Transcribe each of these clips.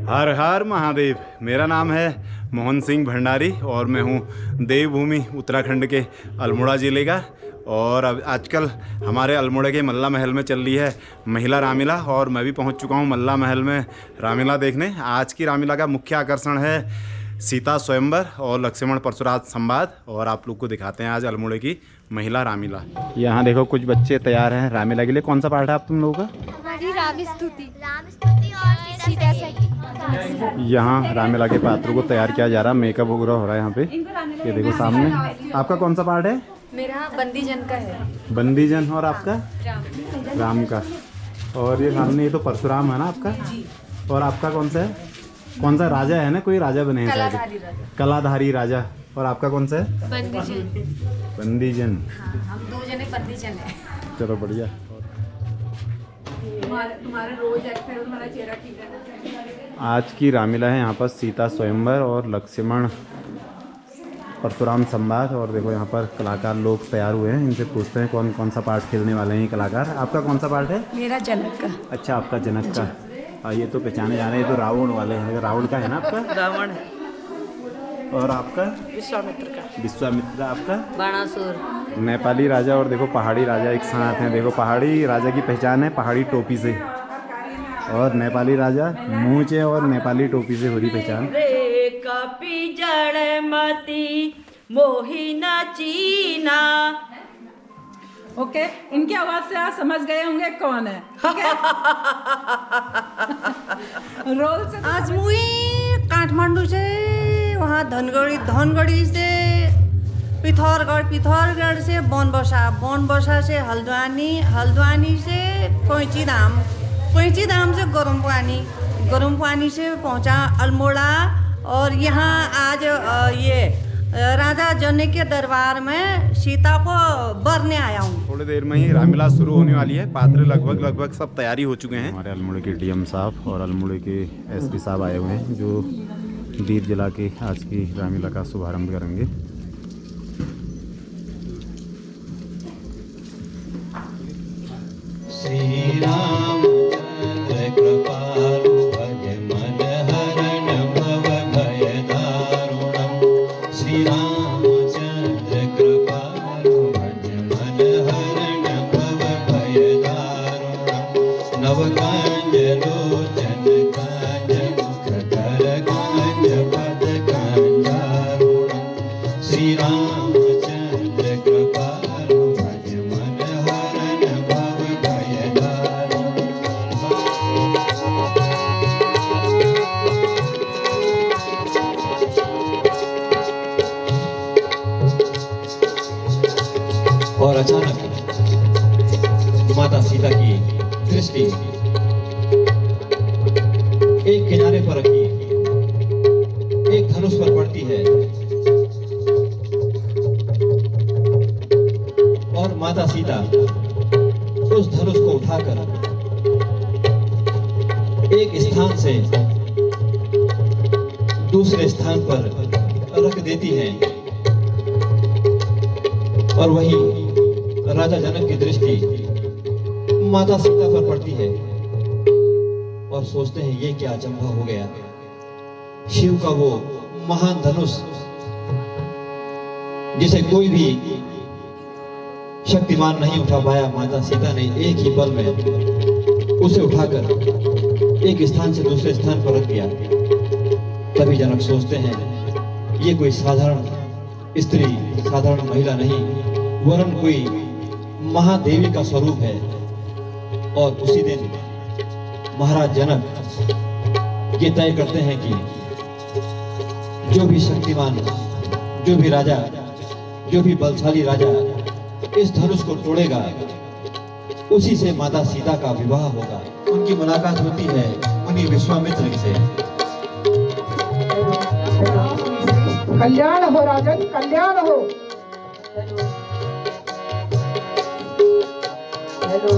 हर हर महादेव। मेरा नाम है मोहन सिंह भंडारी और मैं हूँ देवभूमि उत्तराखंड के अल्मोड़ा ज़िले का। और अब आजकल हमारे अल्मोड़ा के मल्ला महल में चल रही है महिला रामलीला और मैं भी पहुँच चुका हूँ मल्ला महल में रामलीला देखने। आज की रामलीला का मुख्य आकर्षण है सीता स्वयंवर और लक्ष्मण परशुराम संवाद। और आप लोग को दिखाते हैं आज अल्मोड़ा की महिला रामलीला। यहाँ देखो कुछ बच्चे तैयार हैं रामलीला के लिए। कौन सा पार्ट है आप तुम लोगों का? राम स्तुति और सीता सती। यहाँ रामलीला के पात्रों को तैयार किया जा रहा है, मेकअप वगैरह हो रहा है यहाँ पे। ये देखो सामने। आपका कौन सा पार्ट है? मेरा बंदीजन का है। बंदीजन। और आपका? राम का। और ये सामने ये तो परशुराम है ना आपका? और आपका कौन सा है? कौन सा राजा है ना? कोई राजा बने हैं शायद, कलाधारी राजा। और आपका कौन सा है? बंदीजन। बंदीजन। हाँ, हम दो जने बंदीजन है। चलो बढ़िया। तुम्हारे रोज एक्टर तुम्हारा चेहरा ठीक है। आज की रामलीला है यहाँ पर सीता स्वयंवर और लक्ष्मण परशुराम संवाद। और देखो यहाँ पर कलाकार लोग तैयार हुए हैं। इनसे पूछते हैं कौन कौन सा पार्ट खेलने वाले हैं ये कलाकार। आपका कौन सा पार्ट है? मेरा जनक का। अच्छा, आपका जनक का। ये तो पहचाने जा रहे हैं, ये तो रावण वाले हैं। रावण का है ना आपका? रावण। और आपका? विश्वामित्र का। विश्वामित्र। आपका? बाणासुर। नेपाली राजा और देखो पहाड़ी राजा एक साथ हैं। देखो पहाड़ी राजा की पहचान है पहाड़ी टोपी से, और नेपाली राजा मूंछ है और नेपाली टोपी से हो रही पहचान। कपि जड़मती मोहिना चीना। ओके, इनकी आवाज से आप समझ गए होंगे कौन है। रोल से आज मुई काठमांडू से वहाँ धनगढ़ी से पिथौरगढ़ से बनबसा से हल्द्वानी से कैंची धाम से गरम पानी से पहुँचा अल्मोड़ा। और यहाँ आज ये राजा जनक के दरबार में सीता को बरने आया हूँ। थोड़ी देर में ही रामलीला शुरू होने वाली है। पात्र लगभग सब तैयारी हो चुके हैं। हमारे अल्मोड़ा के डीएम साहब और अल्मोड़ा के एसपी साहब आए हुए हैं जो दीप जला के आज की रामलीला का शुभारंभ करेंगे। श्री राम कृपालु भज मन हरण भव भय दारुणम। श्री रामचंद्र कृपालु भज मन हरण भव भय दारुणम। नव कांज लोचन कांज मुखधर कांज पद कांजारुणम। श्री रामचंद्र कृपालु भज मन हरण भव भय दारुणम। और अचानक माता सीता की दृष्टि एक किनारे पर रखी एक धनुष पर पड़ती है और माता सीता उस धनुष को उठाकर एक स्थान से दूसरे स्थान पर रख देती है। और वही राजा जनक की दृष्टि माता सीता पर पड़ती है और सोचते हैं ये क्या अचंभा हो गया। शिव का वो महान धनुष जिसे कोई भी शक्तिमान नहीं उठा पाया, माता सीता ने एक ही पल में उसे उठाकर एक स्थान से दूसरे स्थान पर रख दिया। तभी जनक सोचते हैं ये कोई साधारण स्त्री, साधारण महिला नहीं, वरन कोई महादेवी का स्वरूप है। और उसी दिन महाराज जनक ये तय करते हैं कि जो भी शक्तिमान, जो भी राजा, जो भी बलशाली राजा इस धनुष को तोड़ेगा उसी से माता सीता का विवाह होगा। उनकी मुलाकात होती है मुनि विश्वामित्र से। कल्याण हो राजन, कल्याण हो। हेलो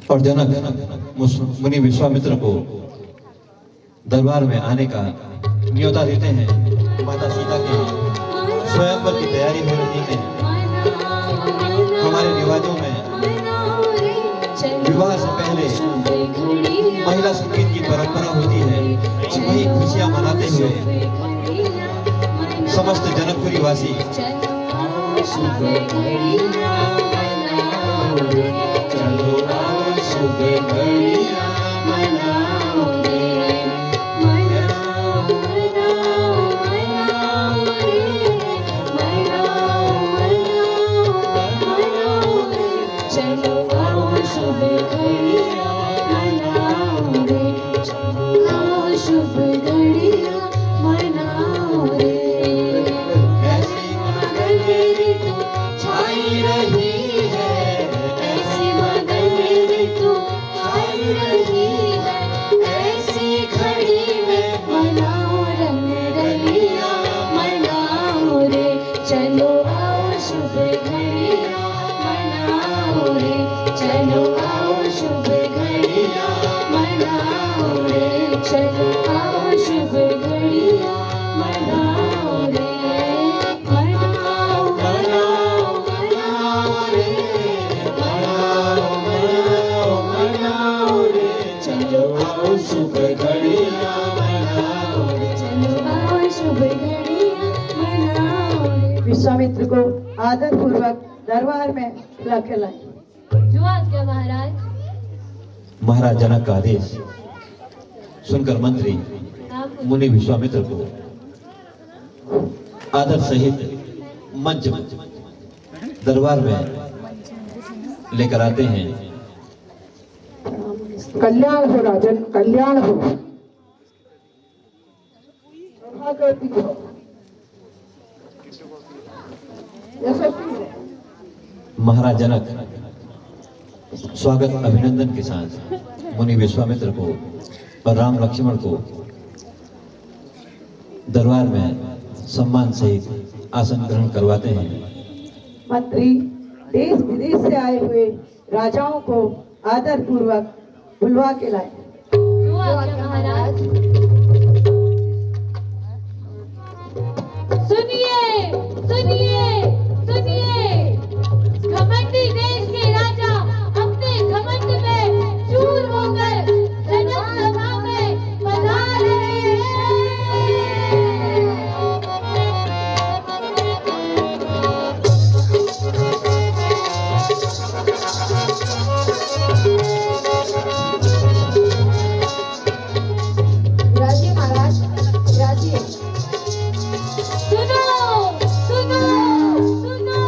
और जनक मुनि विश्वामित्र को दरबार में आने का न्योता देते हैं। माता सीता के स्वयंवर की तैयारी हो रही है। हमारे रिवाजों में विवाह से पहले महिला संगीत की परंपरा होती है। वही खुशियां मनाते हुए समस्त जनकपुरी वासी विश्वामित्र को आदर पूर्वक दरबार में रख लाए। जो आज्ञा महाराज। महाराज जनक का आदेश सुनकर मंत्री मुनि विश्वामित्र को आदर सहित मंच दरबार में लेकर आते हैं। कल्याण हो राजन, कल्याण हो। महाराज जनक स्वागत अभिनंदन के साथ मुनि विश्वामित्र को और राम लक्ष्मण को दरबार में सम्मान सहित आसन ग्रहण करवाते हैं। मंत्री देश विदेश से आए हुए राजाओं को आदर पूर्वक बुलवा के लाए। जो आज्ञा महाराज। सुनिए सुनिए सुनिए, घमंडी देश के राजा अपने घमंड में चूर होकर जनक सभा में पधार रहे हैं। राजी महाराज, राजी। सुनो सुनो सुनो,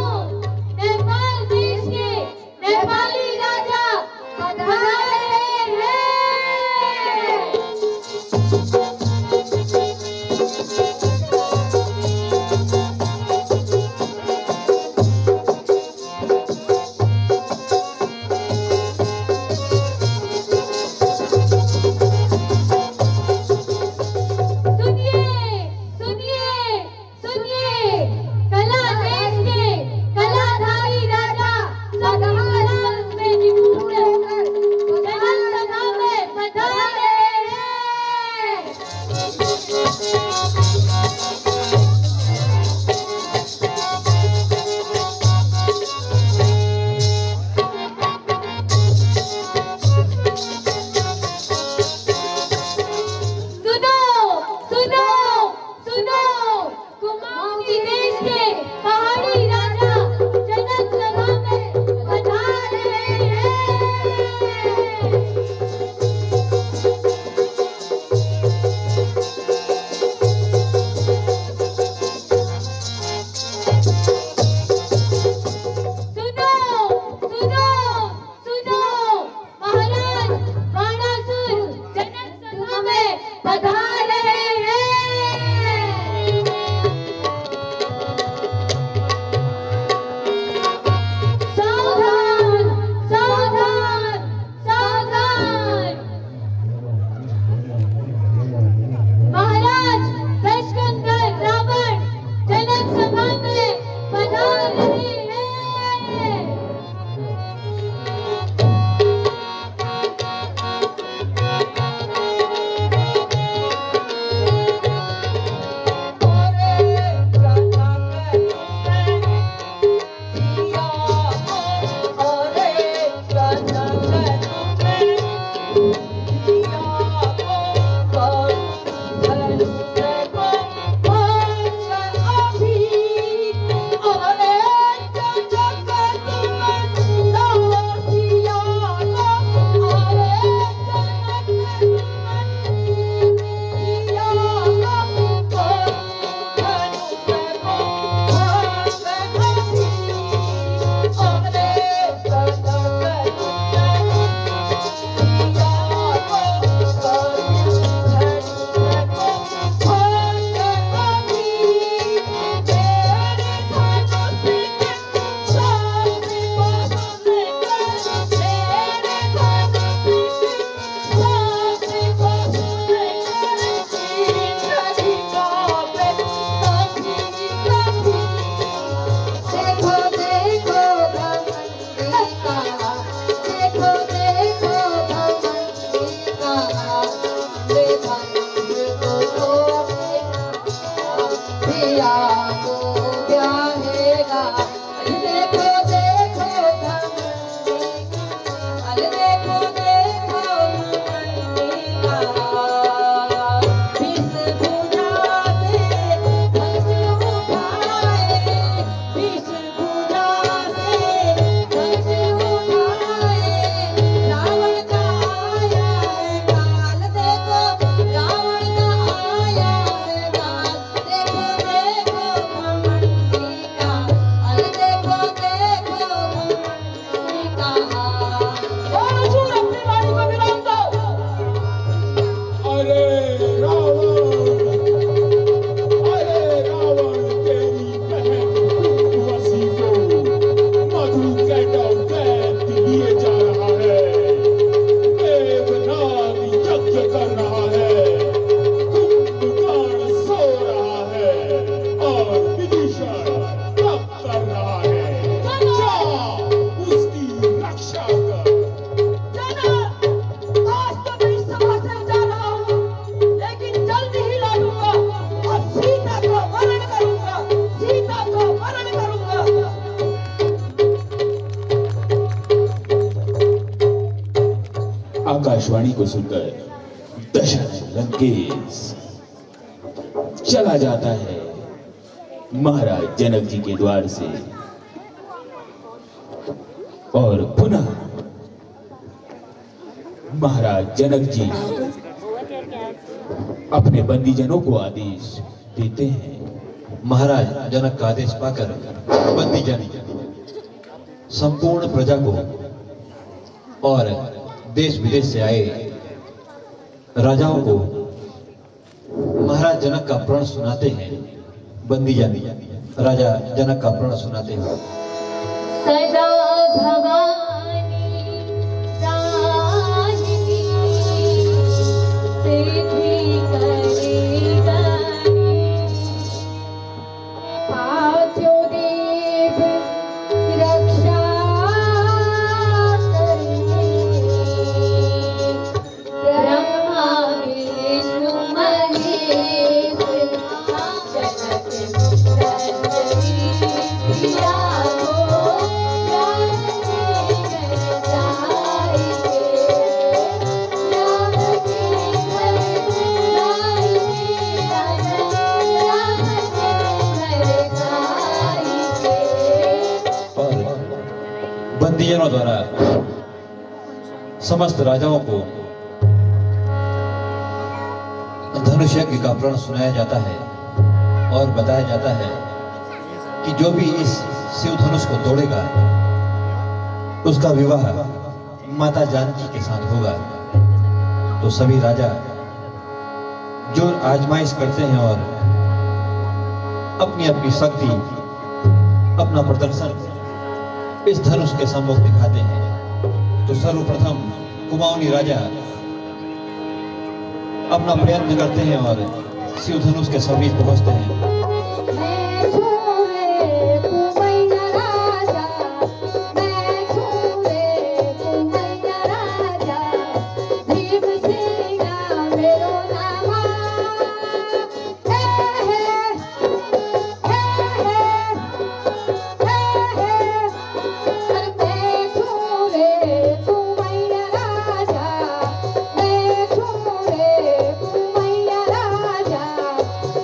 आकाशवाणी को सुनकर दशरथ लंकेश चला जाता है महाराज जनक जी के द्वार से और पुनः महाराज जनक जी अपने बंदीजनों को आदेश देते हैं। महाराज जनक का आदेश पाकर बंदीजन संपूर्ण प्रजा को और देश विदेश से आए राजाओं को महाराज जनक का प्रण सुनाते हैं। बंदीजन राजा जनक का प्रण सुनाते हैं। सदा भवानी राजनी सिद्धि करेगा पांचों देव रक्षा ब्रह्मा विष्णु महेश जनक नंदनी प्रिया को और बंदीजनों द्वारा समस्त राजाओं को धनुष यज्ञ का प्रण सुनाया जाता है और बताया जाता है कि जो भी इस शिव धनुष को तोड़ेगा उसका विवाह माता जानकी के साथ होगा। तो सभी राजा जो आजमाइश करते हैं और अपनी अपनी शक्ति अपना प्रदर्शन इस धनुष के सम्मुख दिखाते हैं। तो सर्वप्रथम कुमाऊनी राजा अपना प्रयत्न करते हैं और शिव धनुष के समीप पहुंचते हैं।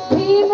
भीम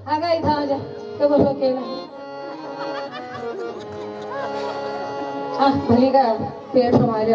आगा इथं आ जा तो बसो केला हाँ भली का पेड़ संभाले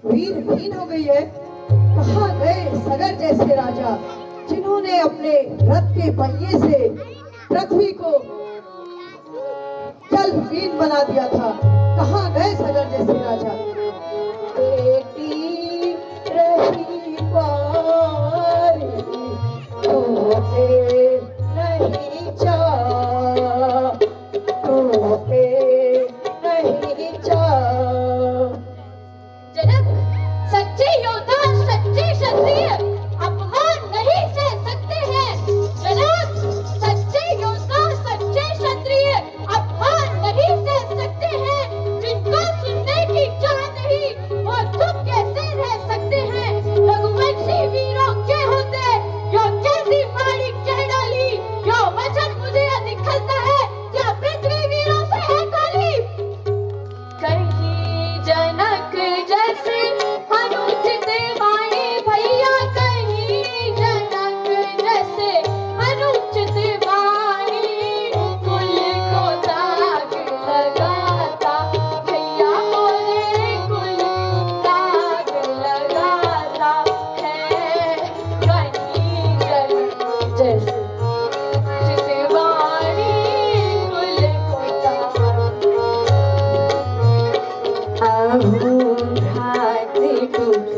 वीरहीन हो गई है। कहाँ गए सगर जैसे राजा जिन्होंने अपने रथ के पहिए से पृथ्वी को जलहीन बना दिया था। कहाँ गए सगर जैसे राजा। बेटी रही पारी तोते नहीं जा, तोते नहीं जा। जनक सच्चे योद्धा सच्चे क्षत्रिय अपमान नहीं सह सकते हैं। जनक सच्चे योद्धा सच्चे क्षत्रिय अपमान नहीं सह सकते हैं। जिनको सुनने की चाहते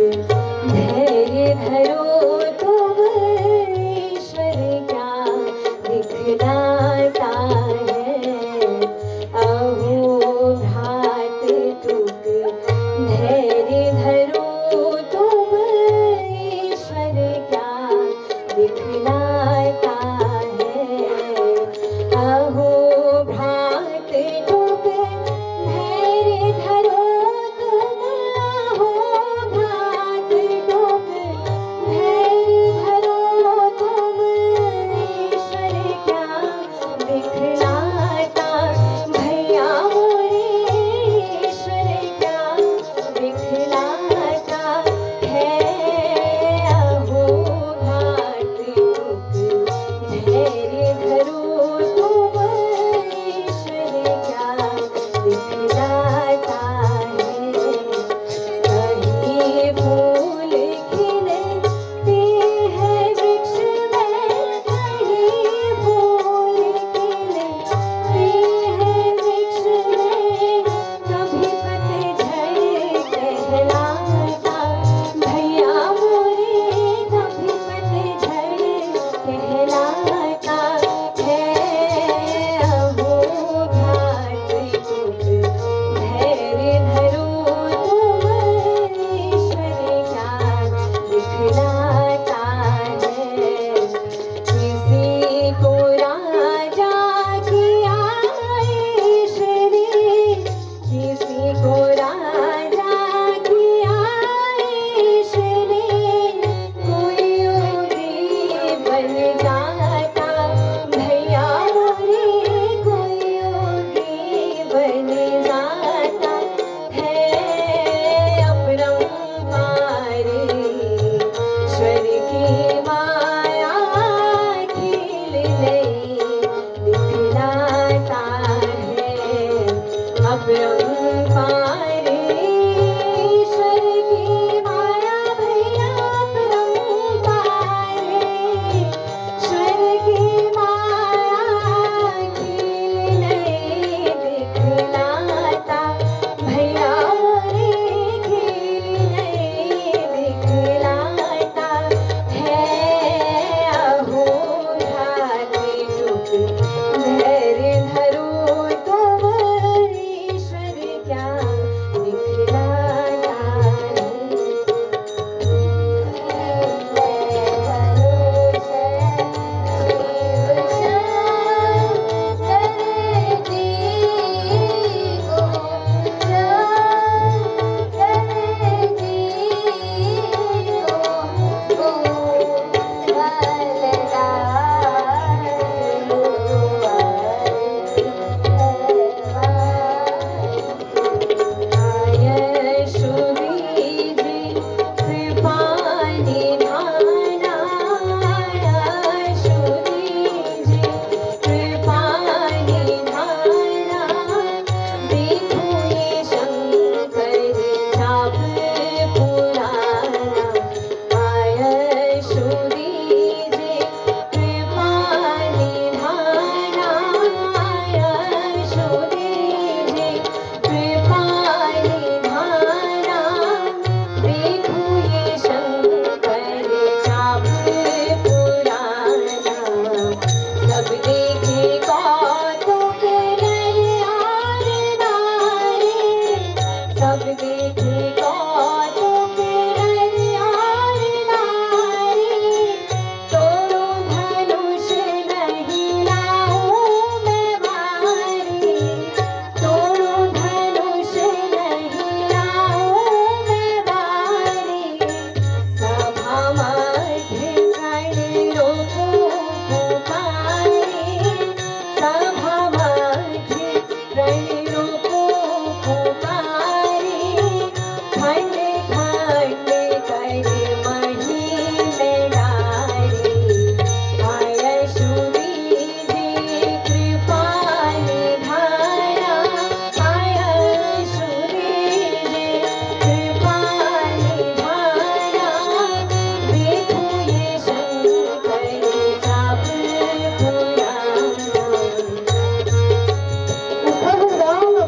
धैर्य धरो तुम ईश्वर क्या दिखलाता है। अहो भ्रात टूक धैर्य धरो तुम ईश्वर क्या दिखलाता है। अहो भ्रात टूक धैर्य धरो तुम। अहो भ्रात टूक धैर्य धरो तुम ईश्वर क्या दिखलाता। भैया मोरे ईश्वर क्या दिखलाता है। अहो भ्रात टूक धैर्य धरो तुम ईश्वर क्या दिखलाता है। कहीं फूल खिलते हैं वृक्ष में, कहीं फूल खिलते हैं वृक्ष में, कभी पतझड़ कहलाता। भैया मोरे कभी पतझड़ कहलाता है। अहो भ्रात टूक धैर्य धरो तुम ईश्वर क्या दिखलाता है। किसी को राजा किया ईश्वर, किसी को राजा किया ईश्वर, कोई योगी बन जाता। भैया मोरे कोई योगी बन जाता है। अपरंपार ईश्वर की माया खिल नहीं दिखलाता है। अपरंपार ईश्वर की माया भैया अपरंपार ईश्वर की माया खिल नहीं दिखलाता। भैया मोरे खिल नहीं दिखलाता है। अहो भ्रात टूक धैर्य धरो तुम ईश्वर क्या दिखलाता है।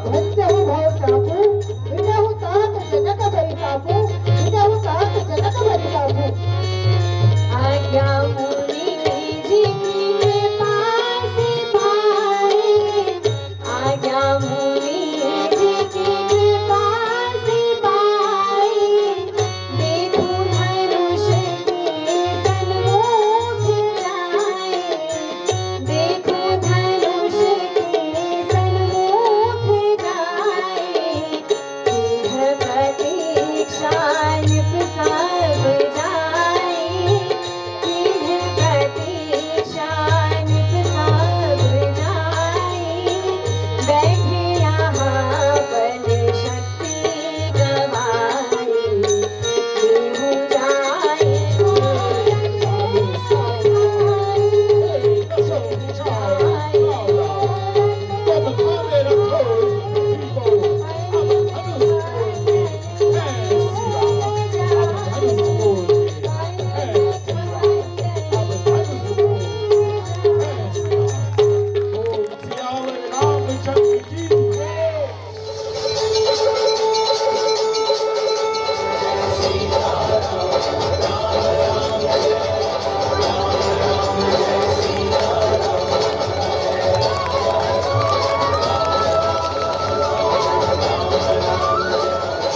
भक्त हूँ भाव काबू, विनय हूँ तात जगत भरी काबू, विनय हूँ तात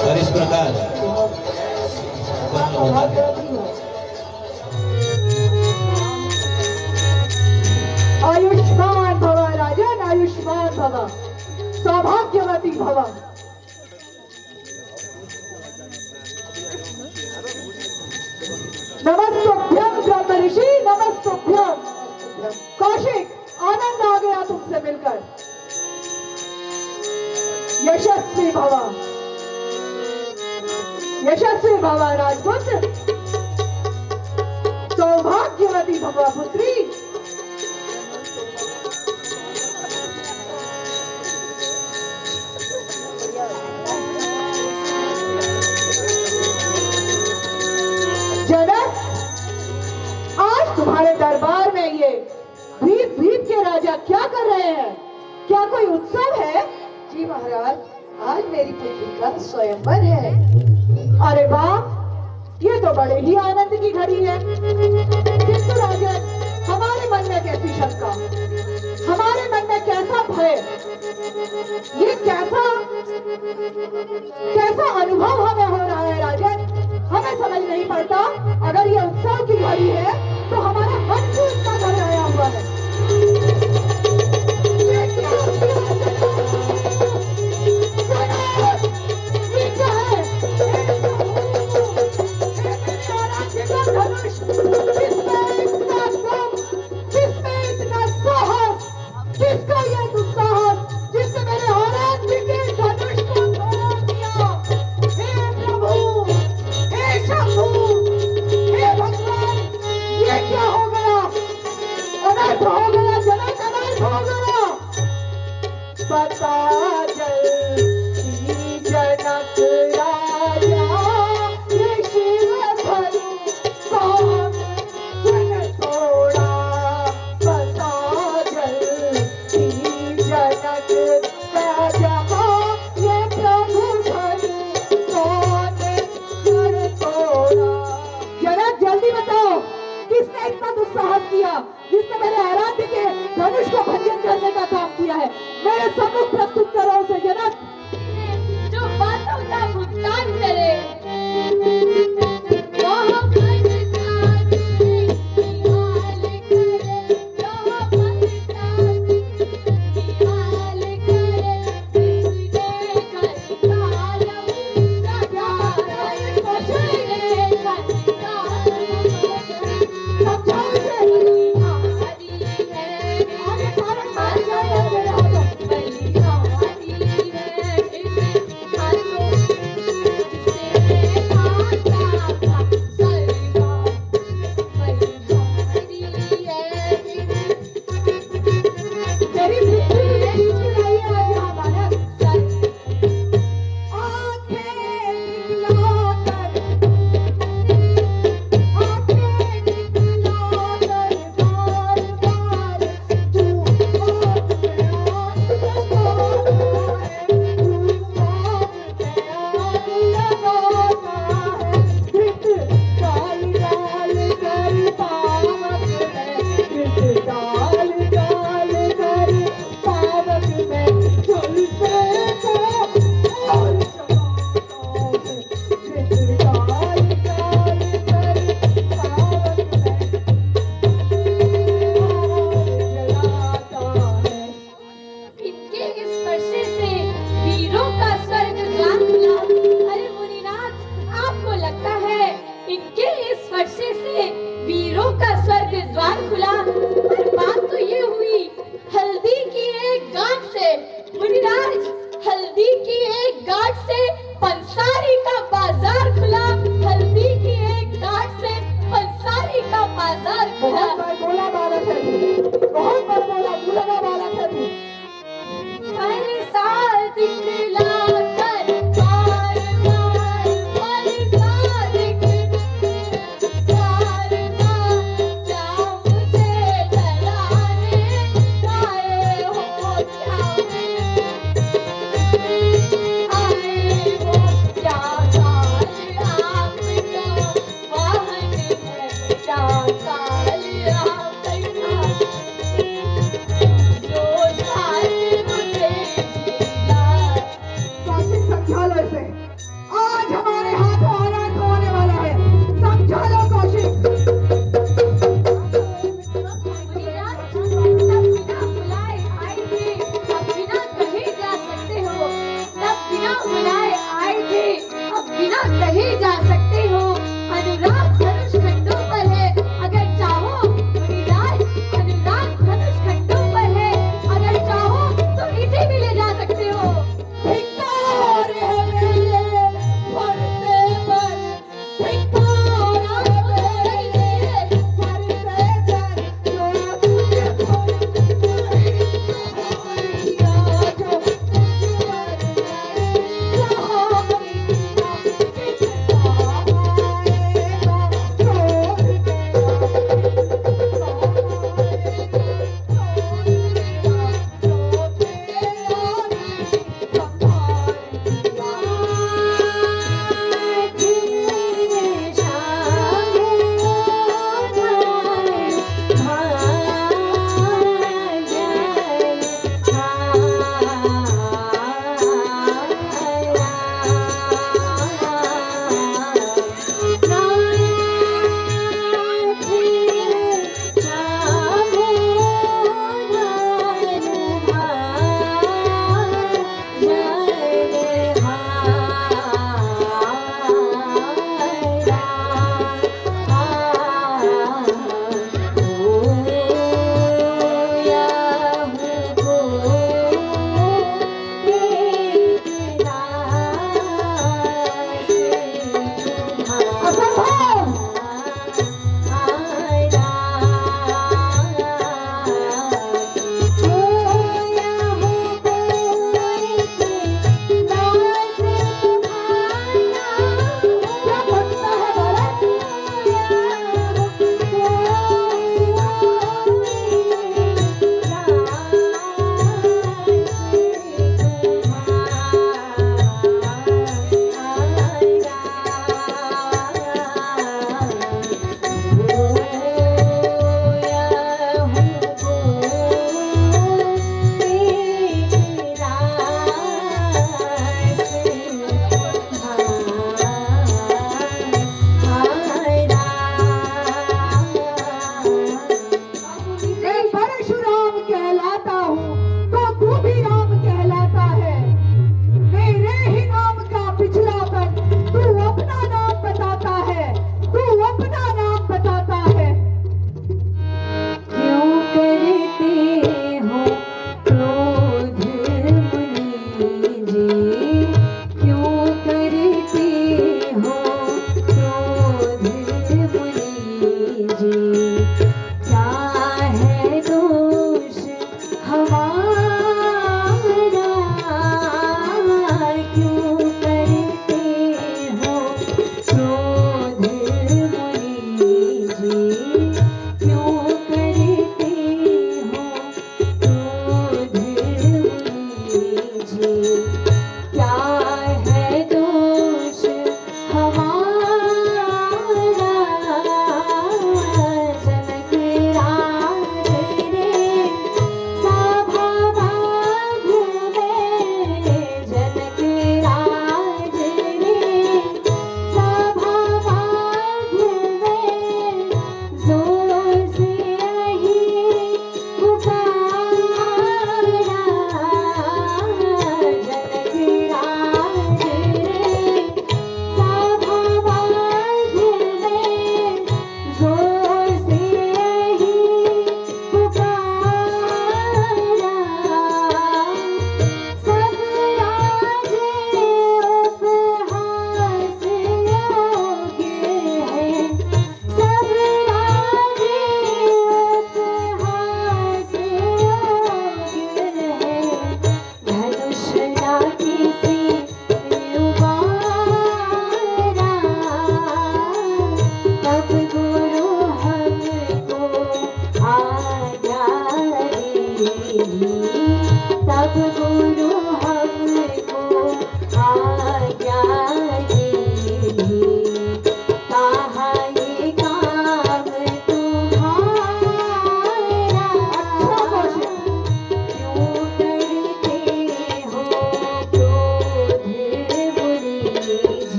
और इस प्रकार आयुष्मान भव राजन, आयुष्मान भव, सौभाग्यवती भव। नमस्तुभ्यं ब्रह्म ऋषि, नमस्तुभ्यम। कौशिक, आनंद आ गया तुमसे मिलकर। यशस्वी भव, यशस्वी भव राजपुत्र, सौभाग्यवती भव पुत्री। जनक, आज तुम्हारे दरबार में ये द्वीप द्वीप के राजा क्या कर रहे हैं? क्या कोई उत्सव है? जी महाराज, आज मेरी पुत्री का स्वयंवर है। अरे वाह, ये तो बड़े ही आनंद की घड़ी है। किंतु राजन, हमारे मन में कैसी शंका, हमारे मन में कैसा भय, ये कैसा अनुभव हमें हो रहा है राजन, हमें समझ नहीं पड़ता। अगर ये उत्सव की घड़ी है तो हमारा मन क्यों इतना घबराया हुआ है? ये क्या किसका ये दुस्साहस जिसने मेरे आराध्य के धनुष को तोड़ दिया? हे प्रभु, हे शंभु, हे भगवान, ये क्या हो गया? अनर्थ हो गया जनक, अनर्थ हो गया। बता जल्दी जनक राजा, ये शिव धनु कौन जन तोड़ा? बता जल्दी जनक राजा, ये प्रभु धनु कौन जन तोड़ा? जनक, जल्दी बताओ, किसने इतना दुस्साहस किया जिसने मेरे आराध्य के धनुष को भंजन करने का काम किया है? मेरे सम्मुख प्रस्तुत करो उसे जनक। जो बातों का भुगतान करे, आगे कारण मार जाए मेरे हाथों। बहुत बड़बोला बालक है तू, बहुत बड़बोला मुलगा बालक है तू। बरसा दिखला कर बार बार, बरसा दिखला बार बार, क्या मुझे डराने आए हो, क्या आए हो, क्या काल आपका वाहन है, क्या काल आपका जो साथ मुझे मिला। कौशिक समझा लो इसे, आज हमारे हाथों अनर्थ होने वाला है, समझा लो कौशिक। तब बिना बुलाए आए थे, अब बिना कहीं जा सकते हो। तब बिना बुलाए आए थे, अब बिना कहीं जा सकते हो। अनुराग धनुष खंडों पर है, अगर चाहो मुनिराज। अनुराग धनुष खंडों पर है, अगर चाहो तो इसे भी ले जा सकते हो। धिक्कार है मेरे फरसे पर, धिक्कार है मेरे फरसे पर, जो तुझे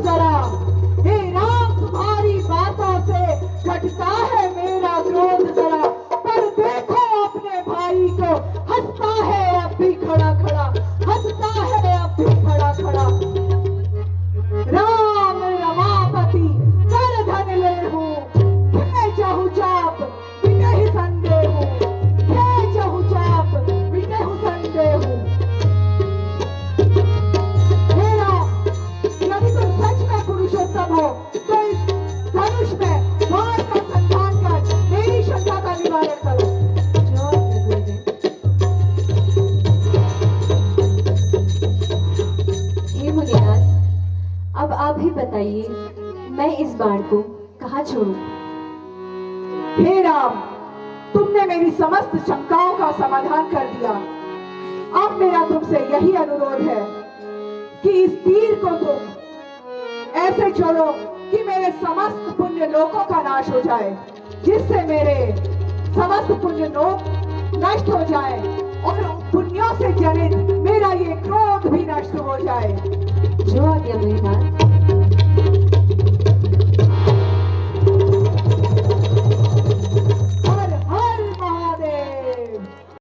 जरा। हे राम तुम्हारी बातों से घटता है मेरा क्रोध जरा, पर देखो अपने भाई को हंसता है अब भी खड़ा खड़ा, हंसता है अब भी खड़ा खड़ा। राम रमापति कर धन ले हूँ, चहु चाप बिटे ही संदेह हूँ, चहु चाप बिटे हूँ संदेह हूँ। यदि तुम सच में पुरुषोत्तम हो तो इस धनुष में बाण का संधान कर मेरी शंका का निवारण करो। हे मुनिनाथ, अब आप ही बताइए मैं इस बाण को कहाँ छोड़ूं? हे राम, तुमने मेरी समस्त शंकाओं का समाधान कर दिया। अब मेरा तुमसे यही अनुरोध है कि इस तीर को तुम ऐसे छोड़ो कि मेरे समस्त पुण्य लोकों का नाश हो जाए, जिससे मेरे समस्त पुण्य लोक नष्ट हो जाए और पुण्यों से जनित मेरा ये क्रोध भी नष्ट हो जाए। जो आज्ञा मुनिनाथ।